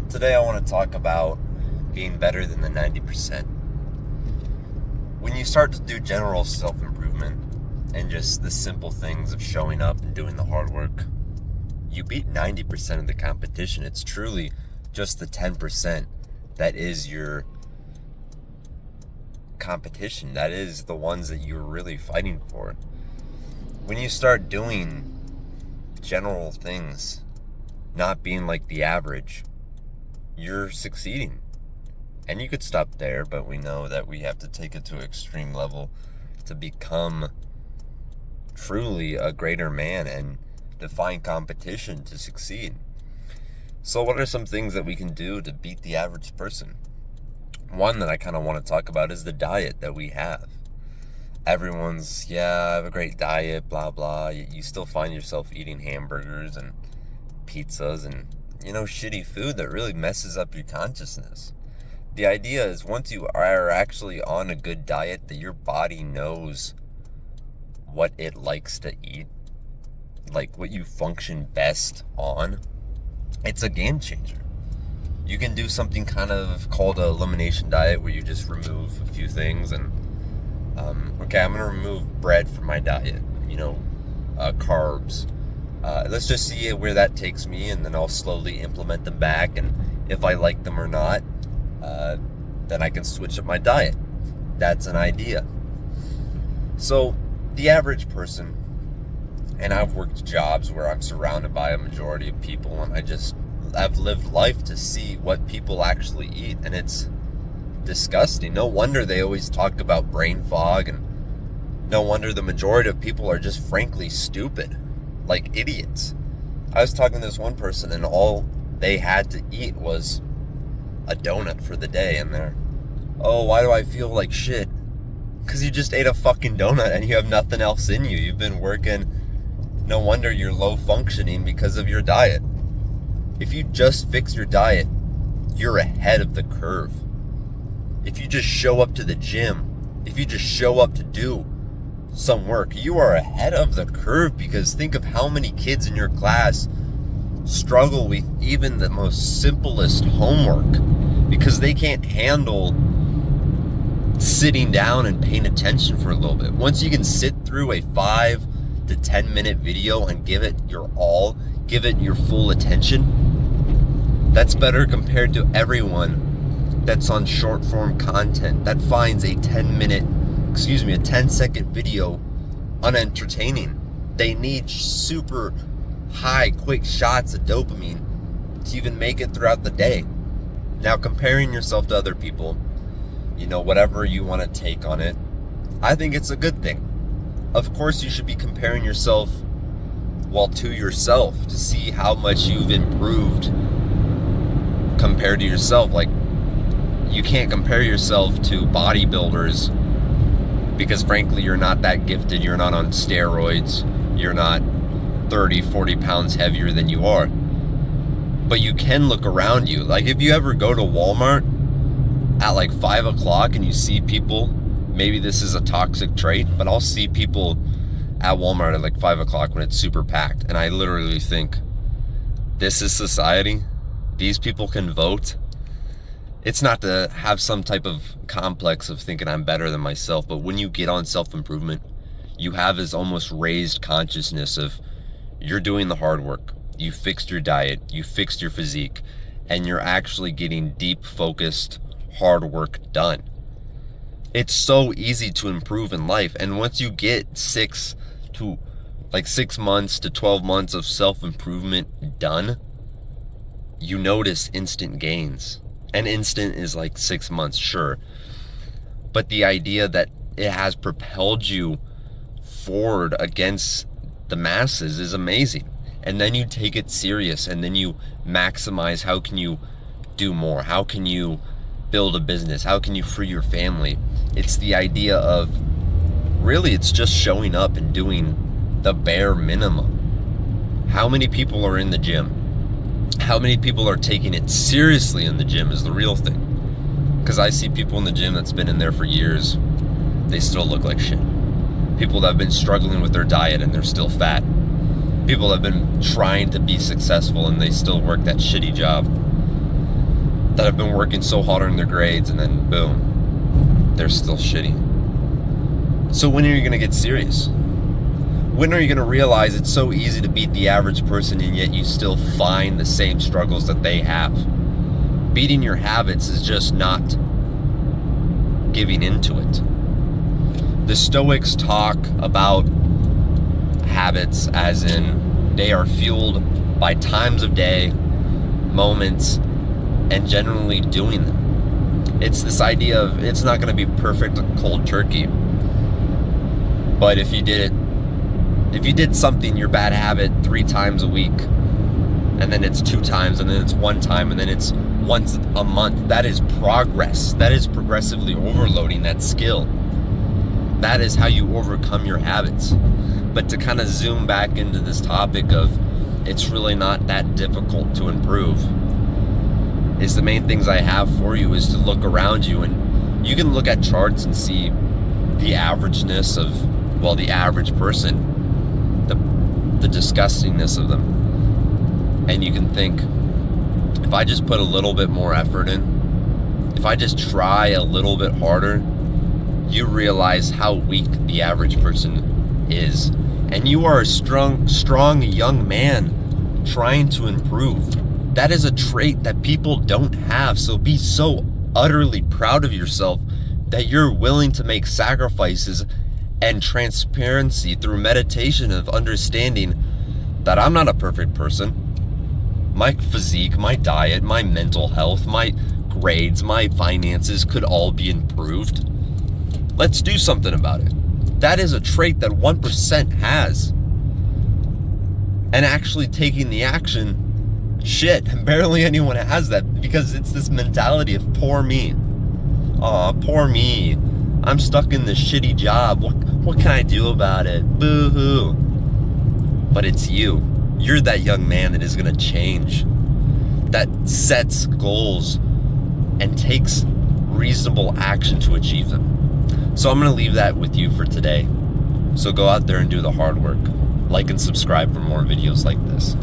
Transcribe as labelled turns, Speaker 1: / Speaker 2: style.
Speaker 1: Today I want to talk about being better than the 90%. When you start to do general self-improvement and just the simple things of showing up and doing the hard work, you beat 90% of the competition. It's truly just the 10% that is your competition. That is the ones that you're really fighting for. When you start doing general things, not being like the average, you're succeeding. And you could stop there, but we know that we have to take it to an extreme level to become truly a greater man and define competition to succeed. So what are some things that we can do to beat the average person? One that I kind of want to talk about is the diet that we have. Everyone's, I have a great diet, blah, blah. You still find yourself eating hamburgers and pizzas and shitty food that really messes up your consciousness. The idea is once you are actually on a good diet, that your body knows what it likes to eat, like what you function best on, it's a game changer. You can do something kind of called an elimination diet where you just remove a few things and, I'm going to remove bread from my diet, carbs. Let's just see where that takes me, and then I'll slowly implement them back. And if I like them or not, then I can switch up my diet. That's an idea. So the average person, and I've worked jobs where I'm surrounded by a majority of people, and I've lived life to see what people actually eat, and it's disgusting. No wonder they always talk about brain fog, and no wonder the majority of people are just frankly stupid. Like idiots. I was talking to this one person and all they had to eat was a donut for the day, and why do I feel like shit? Because you just ate a fucking donut and you have nothing else in you. You've been working. No wonder you're low functioning because of your diet. If you just fix your diet, you're ahead of the curve. If you just show up to the gym, if you just show up to do some work, you are ahead of the curve, because think of how many kids in your class struggle with even the most simplest homework because they can't handle sitting down and paying attention for a little bit. Once you can sit through a 5 to 10 minute video and give it your all, give it your full attention, that's better compared to everyone that's on short form content that finds a 10-second video unentertaining. They need super high, quick shots of dopamine to even make it throughout the day. Now, comparing yourself to other people, whatever you want to take on it, I think it's a good thing. Of course, you should be comparing yourself, to yourself to see how much you've improved compared to yourself. Like, you can't compare yourself to bodybuilders because frankly, you're not that gifted. You're not on steroids. You're not 30, 40 pounds heavier than you are. But you can look around you. Like if you ever go to Walmart at like 5 o'clock and you see people, maybe this is a toxic trait, but I'll see people at Walmart at like 5 o'clock when it's super packed. And I literally think, this is society. These people can vote. It's not to have some type of complex of thinking I'm better than myself, but when you get on self-improvement, you have this almost raised consciousness of you're doing the hard work. You fixed your diet, you fixed your physique, and you're actually getting deep, focused, hard work done. It's so easy to improve in life, and once you get 6 months to 12 months of self-improvement done, you notice instant gains. And instant is like 6 months, sure. But the idea that it has propelled you forward against the masses is amazing. And then you take it serious, and then you maximize how can you do more? How can you build a business? How can you free your family? It's the idea of really it's just showing up and doing the bare minimum. How many people are in the gym? How many people are taking it seriously in the gym is the real thing. Because I see people in the gym that's been in there for years, they still look like shit. People that have been struggling with their diet and they're still fat. People that have been trying to be successful and they still work that shitty job. that have been working so hard on their grades, and then boom, they're still shitty. So when are you going to get serious? When are you going to realize it's so easy to beat the average person, and yet you still find the same struggles that they have? Beating your habits is just not giving into it. The Stoics talk about habits as in they are fueled by times of day, moments, and generally doing them. It's this idea of it's not going to be perfect cold turkey, but if you did something, your bad habit 3 times a week, and then it's 2 times, and then it's 1 time, and then it's once a month, that is progress. That is progressively overloading that skill. That is how you overcome your habits. But to kind of zoom back into this topic of it's really not that difficult to improve, is the main things I have for you is to look around you, and you can look at charts and see the averageness of, well, the average person, the disgustingness of them. And you can think, if I just put a little bit more effort in, if I just try a little bit harder, you realize how weak the average person is. And you are a strong young man trying to improve. That is a trait that people don't have. So be so utterly proud of yourself that you're willing to make sacrifices and transparency through meditation of understanding that I'm not a perfect person. My physique, my diet, my mental health, my grades, my finances could all be improved. Let's do something about it. That is a trait that 1% has. And actually taking the action, shit, barely anyone has that, because it's this mentality of poor me. Aw, poor me. I'm stuck in this shitty job. What can I do about it? Boo-hoo. But it's you. You're that young man that is going to change, that sets goals and takes reasonable action to achieve them. So I'm going to leave that with you for today. So go out there and do the hard work. Like and subscribe for more videos like this.